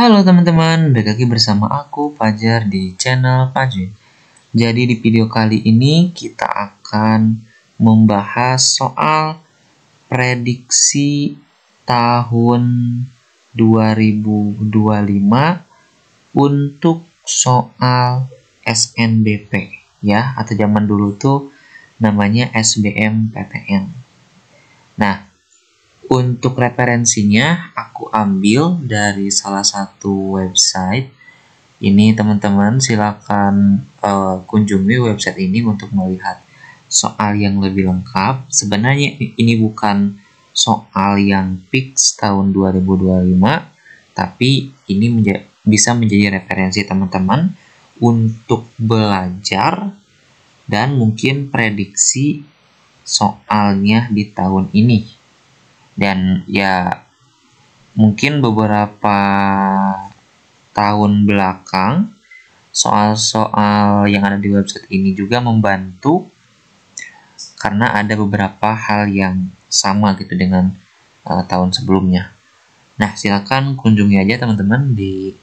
Halo teman-teman, balik lagi bersama aku Fajar di channel Fajrin. Jadi di video kali ini kita akan membahas soal prediksi tahun 2025 untuk soal SNBP ya, atau zaman dulu tuh namanya SBMPTN. Nah, untuk referensinya aku ambil dari salah satu website. Ini teman-teman silakan kunjungi website ini untuk melihat soal yang lebih lengkap. Sebenarnya ini bukan soal yang fix tahun 2025, tapi ini bisa menjadi referensi teman-teman untuk belajar dan mungkin prediksi soalnya di tahun ini. Dan ya mungkin beberapa tahun belakang soal-soal yang ada di website ini juga membantu karena ada beberapa hal yang sama gitu dengan tahun sebelumnya. Nah, silakan kunjungi aja teman-teman di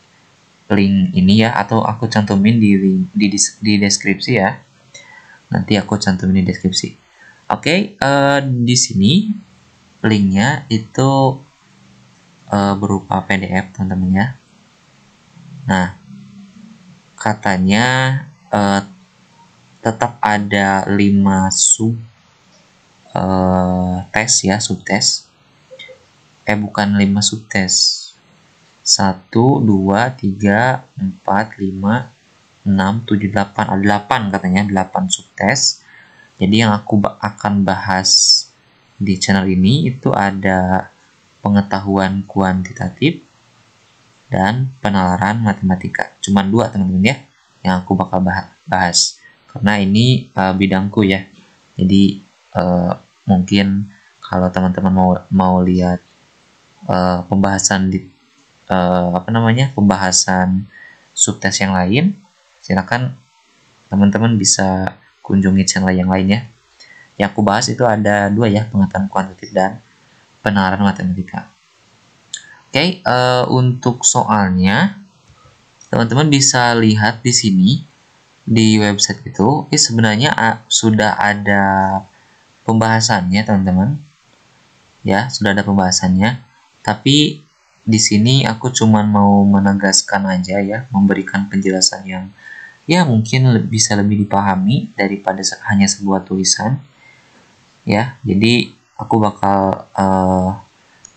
link ini ya, atau aku cantumin di deskripsi ya. Nanti aku cantumin di deskripsi. Oke, di sini linknya itu berupa PDF teman-teman ya. Nah, katanya tetap ada 5 tes ya, subtes. Bukan 5 subtes. 1, 2, 3, 4, 5, 6, 7, 8. Ada 8 katanya, 8 subtes. Jadi yang aku akan bahas di channel ini itu ada pengetahuan kuantitatif dan penalaran matematika. Cuman 2 teman-teman ya yang aku bakal bahas. Karena ini bidangku ya. Jadi mungkin kalau teman-teman mau lihat pembahasan di pembahasan subtes yang lain, silakan teman-teman bisa kunjungi channel yang lain ya. Yang aku bahas itu ada 2 ya, pengetahuan kuantitatif dan penalaran matematika. Oke, untuk soalnya teman-teman bisa lihat di sini di website itu, ini sebenarnya sudah ada pembahasannya teman-teman. Ya, sudah ada pembahasannya. Tapi di sini aku cuma mau menegaskan aja ya, memberikan penjelasan yang ya mungkin bisa lebih dipahami daripada hanya sebuah tulisan. Ya, jadi aku bakal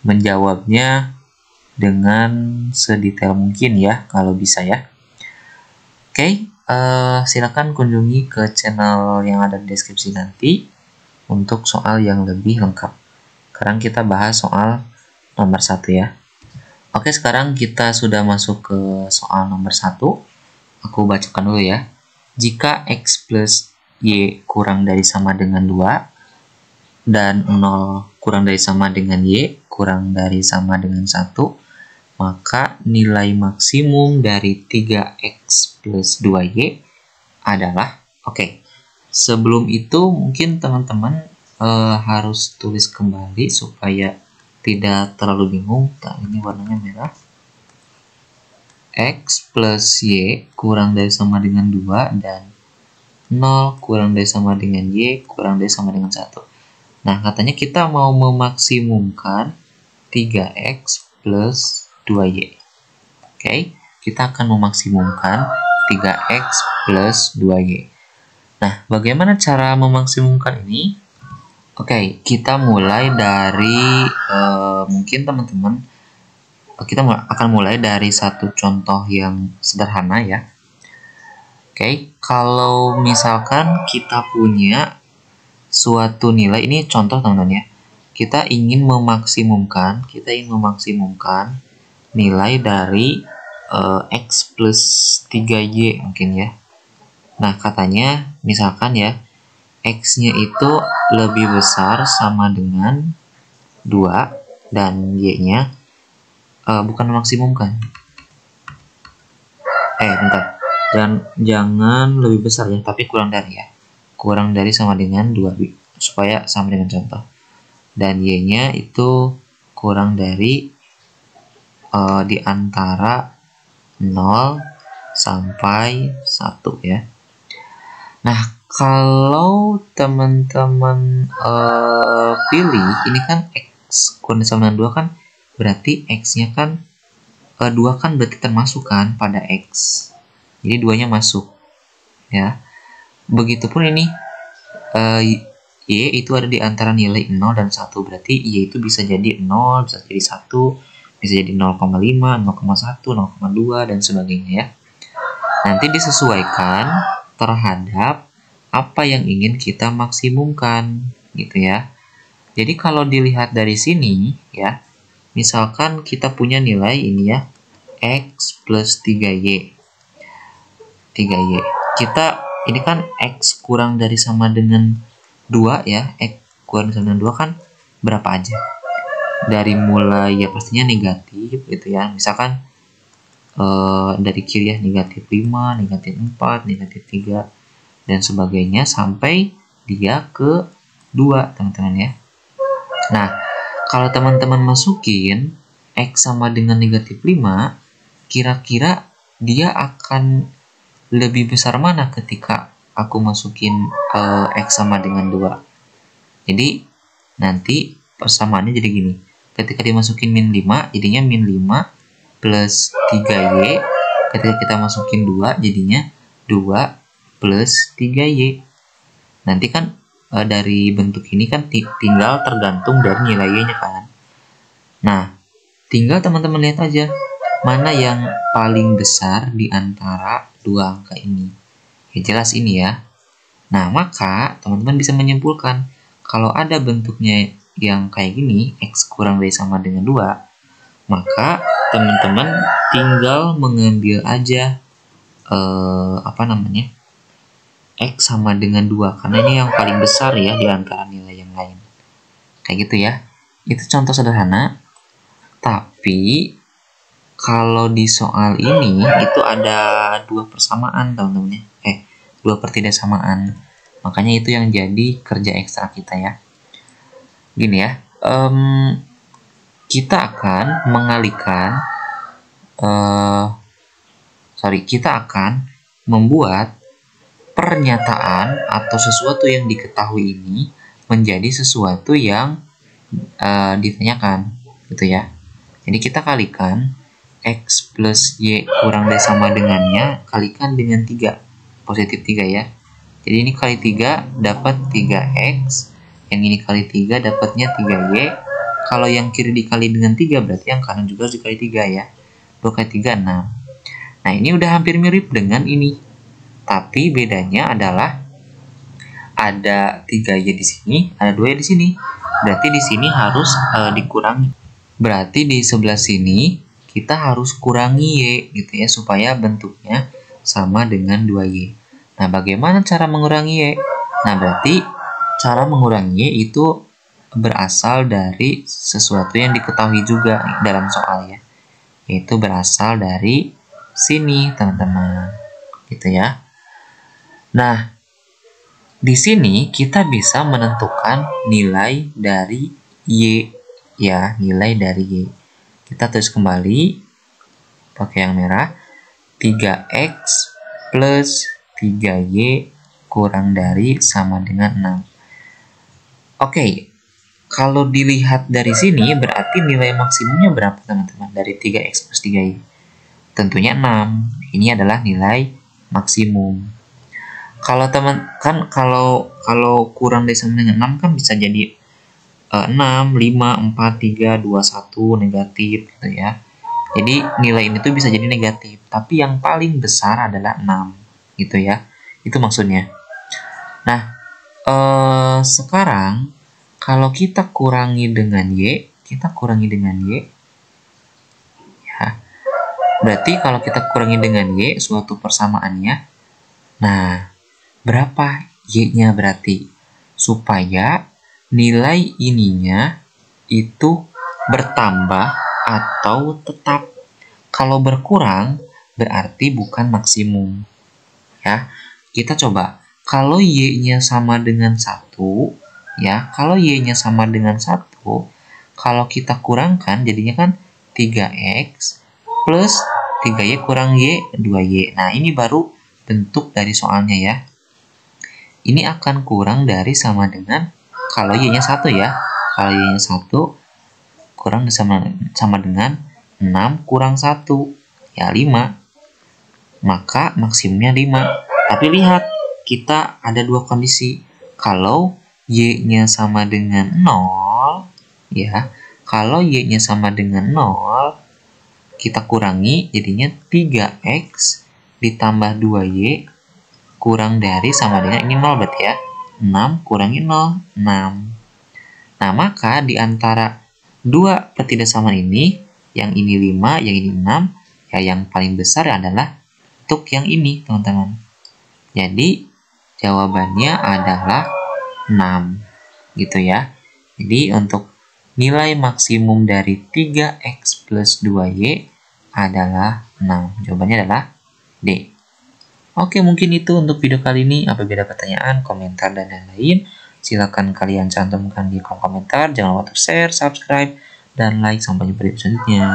menjawabnya dengan sedetail mungkin ya, kalau bisa ya. Oke, silakan kunjungi ke channel yang ada di deskripsi nanti untuk soal yang lebih lengkap. Sekarang kita bahas soal nomor 1 ya. Oke, sekarang kita sudah masuk ke soal nomor 1. Aku bacakan dulu ya. Jika X plus Y kurang dari sama dengan 2, dan 0 kurang dari sama dengan Y kurang dari sama dengan 1, maka nilai maksimum dari 3X plus 2Y adalah, oke, sebelum itu mungkin teman-teman harus tulis kembali supaya tidak terlalu bingung. Nah, ini warnanya merah. X plus Y kurang dari sama dengan 2 dan 0 kurang dari sama dengan Y kurang dari sama dengan 1. Nah, katanya kita mau memaksimumkan 3X plus 2Y. Oke, kita akan memaksimumkan 3X plus 2Y. Nah, bagaimana cara memaksimumkan ini? Oke, kita mulai dari mungkin teman-teman kita akan mulai dari satu contoh yang sederhana ya. Oke, kalau misalkan kita punya suatu nilai, ini contoh teman-teman ya, kita ingin memaksimumkan nilai dari X plus 3Y mungkin ya. Nah, katanya misalkan ya, X-nya itu lebih besar sama dengan 2 dan Y-nya bukan memaksimumkan. Bentar. Jangan lebih besar ya, tapi kurang dari ya. Kurang dari sama dengan 2, supaya sama dengan contoh. Dan Y-nya itu kurang dari di antara 0 sampai 1 ya. Nah, kalau teman-teman pilih ini kan X kurang dari sama dengan 2 kan berarti X-nya kan 2 kan berarti termasuk kan pada X. Jadi 2-nya masuk ya. Begitupun ini Y itu ada di antara nilai 0 dan 1. Berarti Y itu bisa jadi 0, bisa jadi 1, bisa jadi 0,5, 0,1, 0,2 dan sebagainya ya. Nanti disesuaikan terhadap apa yang ingin kita maksimumkan gitu ya. Jadi kalau dilihat dari sini ya, misalkan kita punya nilai ini ya, X plus 3Y. 3Y. Kita ini kan X kurang dari sama dengan 2 ya. X kurang dari sama dengan 2 kan berapa aja? Dari mulai ya pastinya negatif gitu ya. Misalkan dari kiri ya, negatif 5, negatif 4, negatif 3 dan sebagainya sampai dia ke 2 teman-teman ya. Nah, kalau teman-teman masukin X sama dengan negatif 5, kira-kira dia akan lebih besar mana ketika aku masukin X sama dengan 2. Jadi nanti persamaannya jadi gini, ketika dimasukin min 5 jadinya min 5 plus 3Y, ketika kita masukin 2 jadinya 2 plus 3Y. Nanti kan dari bentuk ini kan tinggal tergantung dari nilai Y-nya kan. Nah, tinggal teman-teman lihat aja mana yang paling besar di antara dua angka ini. Ya, jelas ini ya. Nah, maka teman-teman bisa menyimpulkan kalau ada bentuknya yang kayak gini, X kurang dari sama dengan 2, maka teman-teman tinggal mengambil aja X sama dengan 2, karena ini yang paling besar ya di antara nilai yang lain. Kayak gitu ya. Itu contoh sederhana. Tapi kalau di soal ini itu ada 2 persamaan teman-teman ya. 2 pertidaksamaan. Makanya itu yang jadi kerja ekstra kita ya. Gini ya. Kita akan mengalihkan kita akan membuat pernyataan atau sesuatu yang diketahui ini menjadi sesuatu yang ditanyakan gitu ya. Jadi kita kalikan X plus Y kurang dari sama dengannya, kalikan dengan 3, positif 3 ya. Jadi ini kali 3 dapat 3X, yang ini kali 3 dapatnya 3Y. Kalau yang kiri dikali dengan 3 berarti yang kanan juga harus dikali 3 ya. 2 kali 3 6. Nah, ini udah hampir mirip dengan ini. Tapi bedanya adalah ada 3Y di sini, ada 2Y di sini. Berarti di sini harus dikurangi. Berarti di sebelah sini kita harus kurangi Y gitu ya, supaya bentuknya sama dengan 2Y. Nah, bagaimana cara mengurangi Y? Nah, berarti cara mengurangi Y itu berasal dari sesuatu yang diketahui juga dalam soal ya. Yaitu berasal dari sini, teman-teman. Gitu ya. Nah, di sini kita bisa menentukan nilai dari Y ya, nilai dari Y. Kita tulis kembali pakai yang merah. 3X plus 3Y kurang dari sama dengan 6. Oke, kalau dilihat dari sini berarti nilai maksimumnya berapa teman-teman dari 3X plus 3Y? Tentunya 6. Ini adalah nilai maksimum. Kalau kalau kurang dari sama dengan 6 kan bisa jadi 6, 5, 4, 3, 2, 1 negatif gitu ya. Jadi nilai ini tuh bisa jadi negatif, tapi yang paling besar adalah 6 gitu ya. Itu maksudnya. Nah, sekarang kalau kita kurangi dengan Y, ya. Berarti kalau kita kurangi dengan Y suatu persamaannya, nah, berapa Y-nya berarti? Supaya nilai ininya itu bertambah atau tetap. Kalau berkurang berarti bukan maksimum. Ya, kita coba. Kalau Y-nya sama dengan 1, ya, kalau Y-nya sama dengan 1, kalau kita kurangkan jadinya kan 3X plus 3Y kurang Y, 2Y. Nah, ini baru bentuk dari soalnya ya. Ini akan kurang dari sama dengan, kalau Y-nya 1 ya. Kalau Y-nya 1 kurang sama dengan 6 kurang 1. Ya, 5. Maka maksimumnya 5. Tapi lihat, kita ada dua kondisi. Kalau Y-nya sama dengan 0, ya. Kalau Y-nya sama dengan 0, kita kurangi, jadinya 3X ditambah 2Y kurang dari sama dengan ini 0 berarti ya. 6 kurangi 0, 6. Nah, maka di antara dua pertidaksamaan ini, yang ini 5, yang ini 6, ya yang paling besar adalah untuk yang ini, teman-teman. Jadi, jawabannya adalah 6. Gitu ya. Jadi, untuk nilai maksimum dari 3X plus 2Y adalah 6. Jawabannya adalah D. Oke, mungkin itu untuk video kali ini. Apabila ada pertanyaan, komentar, dan lain-lain, silakan kalian cantumkan di kolom komentar. Jangan lupa untuk share, subscribe, dan like. Sampai jumpa di video selanjutnya.